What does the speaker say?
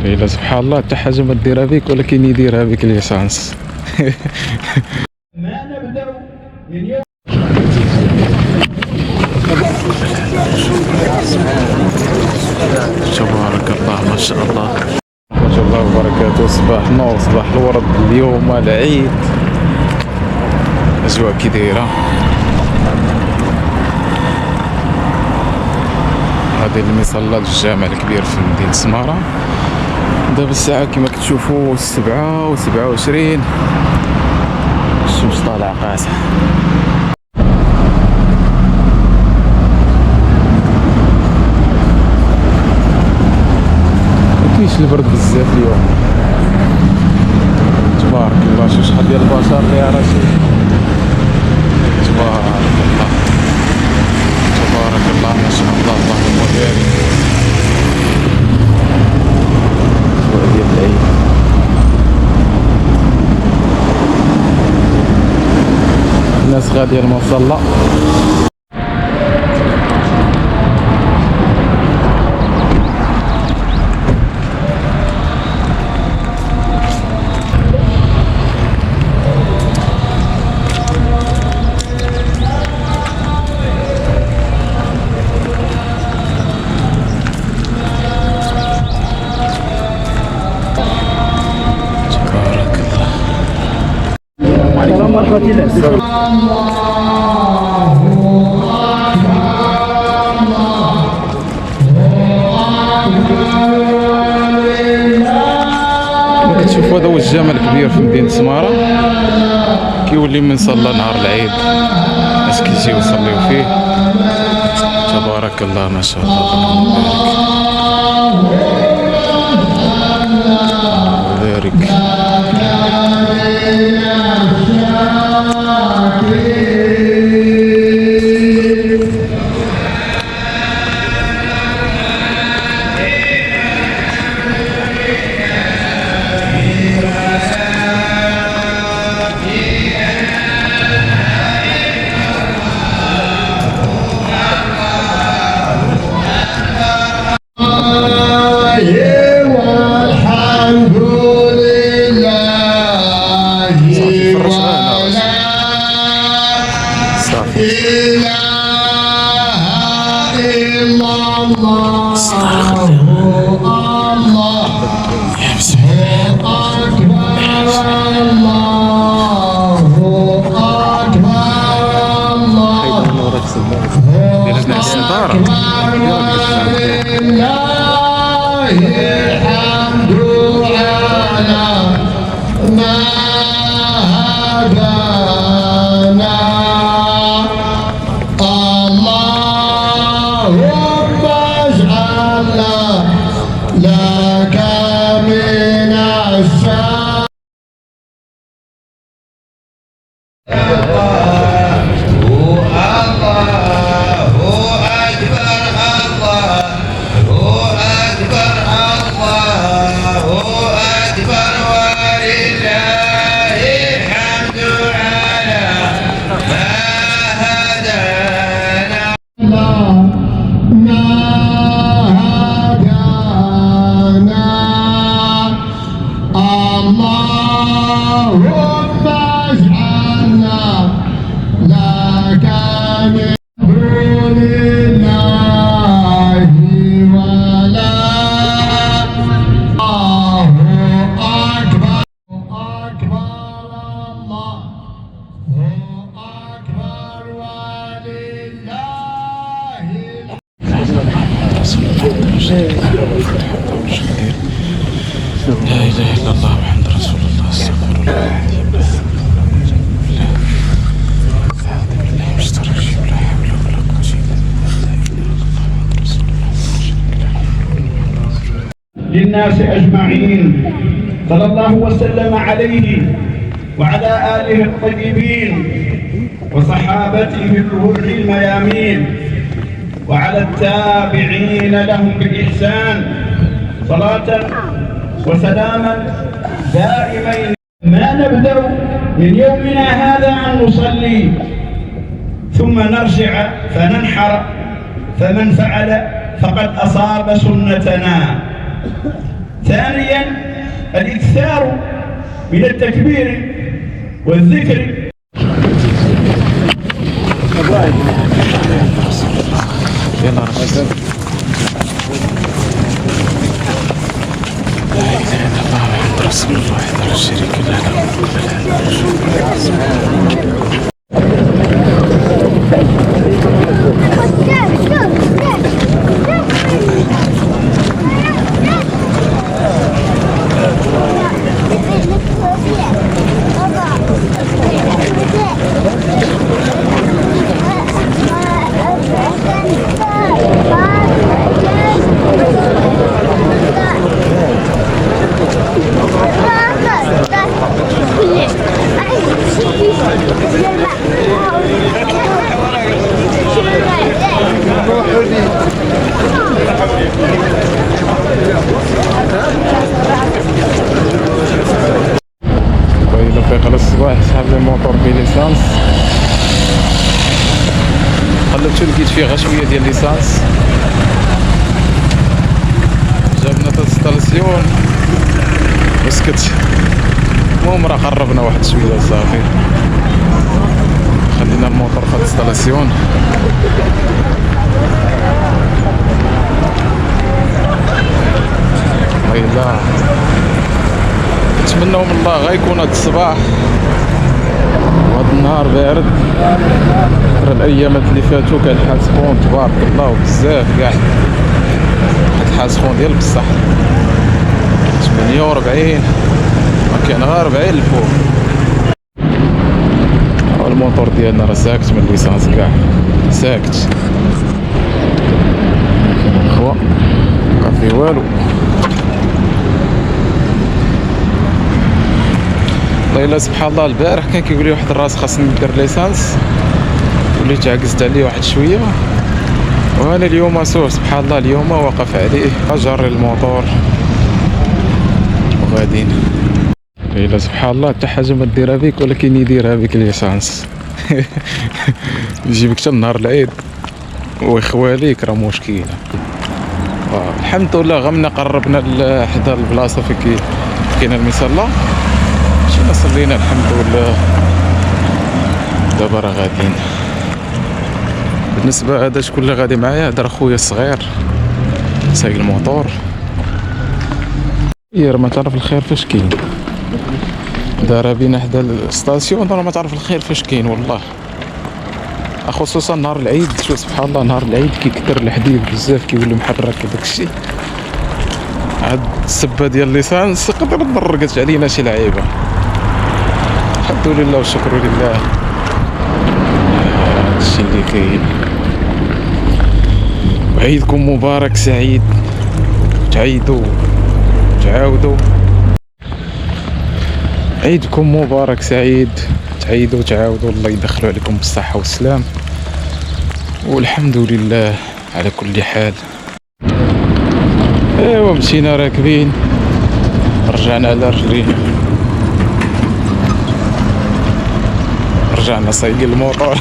الا سبحان الله حتى حاجه ما ديرها بك ولكن يديرها بك ليسانس. ما نبدأ من يوم تبارك الله ما شاء الله ما شاء الله وبركاته. صباح النور صباح الورد. اليوم العيد، اجواء كي دايره. هذه المصلى الجامع الكبير في مدينة سمارة. دابا الساعة كما كتشوفوا 7:27، الشمس طالعة قاسحة. مكاينش البرد بزاف اليوم تبارك الله. شوف شحال ديال البشر اللي راسي تبارك الله تبارك الله ما شاء الله. اللهم بارك. ديال العيد الناس غادية المصلى. كتشوفوا هذا هو الجامع الكبير في مدينة سمارة. كيولي من صلى نهار العيد الناس كيجيو يصليو فيه. تبارك الله ما شاء الله. بارك لا اله الا الله محمد رسول الله. استغفر الله للناس أجمعين صلى الله وسلم عليه وعلى آله الطيبين وصحابته الغر الميامين وعلى التابعين لهم بإحسان صلاة وسلاما دائمين. ما نبدأ من يومنا هذا أن نصلي ثم نرجع فننحر، فمن فعل فقد أصاب سنتنا. ثانيا الإكثار من التكبير والذكر. رسول الله وحده لا شريك له الصباح سحب لي موطور بليسانس، قلبتو لقيت فيه غير شويه ديال ليسانس، جابنا تانستالاسيون وسكت. المهم راه قربنا واحد شويه صافي، خلينا الموطور في الانستالاسيون. ويلا نتمنوا من الله غيكون هاد الصباح وهاد النهار بارد. ترى الايامات اللي فاتوا كان حال سخون تبارك الله بزاف كاع، واحد حال سخون ديال بصح 48 ما كان غير 40 الفوق. الموتور ديالنا راه ساكت من الليسانس كاع ساكت خوا ما في والو. والله الا سبحان الله البارح كان كيقول لي واحد الراس خاصني ندير ليسانس، وليت عكزت عليه واحد شويه، وانا اليوم سبحان الله اليوم واقف عليه جاري الموتور وغاديين. الا سبحان الله حتى حاجه ما ديرها بك ولكن يديرها بك ليسانس. يجيبك حتى نهار العيد ويخواليك راه مشكله. الحمد لله غمنا قربنا لحدا البلاصه فين كاين المصلى، مشينا صلينا الحمد لله. دابا راه غاديين. بالنسبه هذا شكون اللي غادي معايا؟ هذا خويا الصغير سايق الموطور. راه ما تعرف الخير فاش كاين، دار بينا حدا الستاسيون، راه ما تعرف الخير فاش كاين والله، خصوصا نهار العيد. شوف سبحان الله نهار العيد كيكثر الحديد بزاف، كيولي محرك وداكشي. هاد السبه ديال الليسانس تقدر تضرقت علينا شي لعيبه. الحمد لله والشكر لله هادشي اللي كاين. وعيدكم مبارك سعيد، تعيدوا تعاودوا. عيدكم مبارك سعيد، تعيدوا تعاودوا، الله يدخلوا عليكم بالصحة والسلام، والحمد لله على كل حال. ايوا مشينا راكبين رجعنا على رجلينا، رجعنا صايقين الموطور.